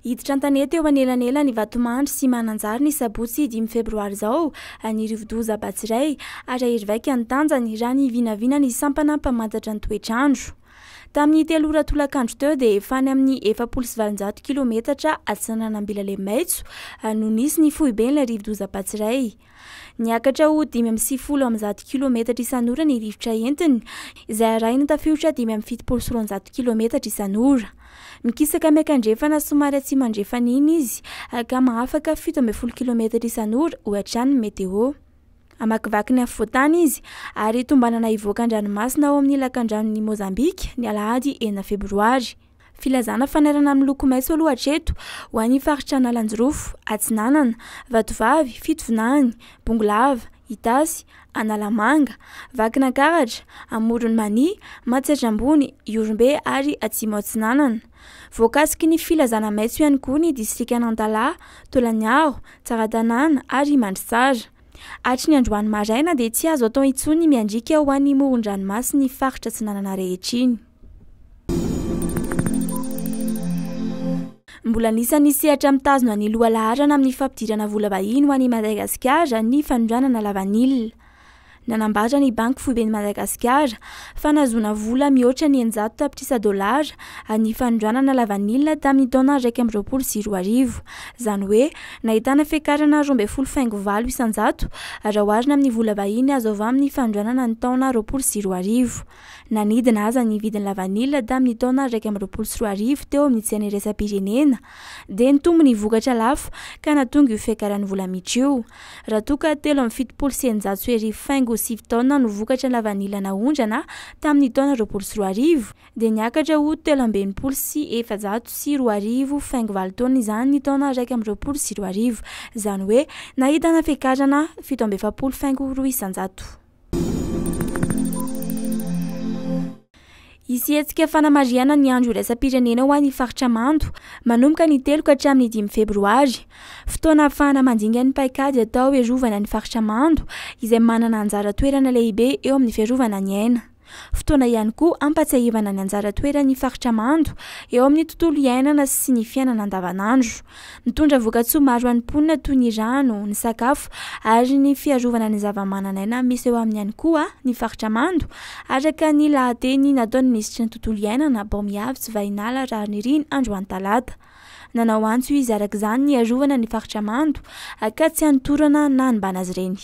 Hiditra an-tanety eo anelanela ny vatomandry sy mananjary ny sabotsy 5 febroary zao any Rivodoza Batsiray ary ahirvaika ny tanjany raha ny vinavina ny sampana mpamantatra ny toetrandro. Tamin'ny 3 ora tolakandro teo dia fany amin'ny 470 kilometatra atsananambilale maitso no nisy ny foiben'ilay Rivodoza Batsiray. Niakatra ho 590 kilometatra isan'ora ny rivotra entiny izay arahina tafiotra 570 kilometatra isan'ora. Mikisaka miakandrefana somary atsy mandrefana iny izy ka mahafaka 70 kilometatra isan'ora hoatran'ny meteo. Amakivaky ny afovoantany izy ary tombanana ivoaka an-dranomasina ao amin'ny lakan-dranon'ny Mozambika ny alahady 9 febroary. Filazana fanarana amin'ny loko maitso aloha hatreto ho an'ny faritra Analanjorofo, Atsinanana, Vatovavy, Fitovinany, Bongolava, Itasy, Analamanga, Vakinankaratra, Amoronmany, Matsaitrambony, Iorombe ary Atsimo Atsinanana. Voakasiky ny filazana maitso ihany koa ny distrika Nantala, Tolaniaro, Tsaratanana ary Mandrisara. Atry ny androany maraina dia tsy azo atao intsony miandrika ho an'ny moron-dranomasy ny faritra Atsinanana rehetra iny. Mbola nisany sehatra mitazona ny loha laharana amin'ny fampidirana vola vahiny ho an'i Madagasikara ny fanondranana lavanilina. Nanambatra ny Banky Foiben'ny Madagasikara fa nahazoana vola mihoatra ny 900 tapitrisa dolara ny fanondranana lavanilina tamin'ny taona 2024. Izany hoe nahitana fiakarana 12.4 isanjato raha oharina amin'ny vola vahiny azo avy amin'ny fanondranana ny taona 2024. Nanidina aza ny vidiny lavanilina tamin'ny taona 2024 teo amin'ny tsena iraisam-pirenena dia nitombo ny vokatra lafo ka nahatonga io fiakaran'ny vola miditra. Raha toa ka 7,707 taona no vokatra lavanilina naondrana tamin'ny taona 2024 dia niakatra ho 13,702 taona izany ny taona 2024. Izany hoe nahitana fiakarana 7,4 isanjato. Isihetsika fanamariana ny andro iraisam-pirenena ho an'ny faritra Mando manomboka ny 3 ka hatramin'ny 5 febroary. Fotoana ahafahana mandinga ny paikady atao iarovana ny faritra Mando izay manana anjara toerana lehibe eo amin'ny fiarovana ny aina. Fotoana ihany koa ampatsiahivana ny anjara toeran'ny faritra Mando eo amin'ny tontolo iainana sy ny fiainana andavanandro. Mitondra voka-tsoa maro an'ny mponina toy ny rano, ny sakafo ary ny fiarovana ny zava-manan'aina misy eo amin'ny ihany koa ny faritra Mando araka ny lahateny nataon'ny minisitry ny tontolo iainana Bamiavy Vainala Ranirina androany talata. Nanao antso izy araka izany ny arovana ny faritra Mando ka tsy hanotorana na hanibana azy ireny.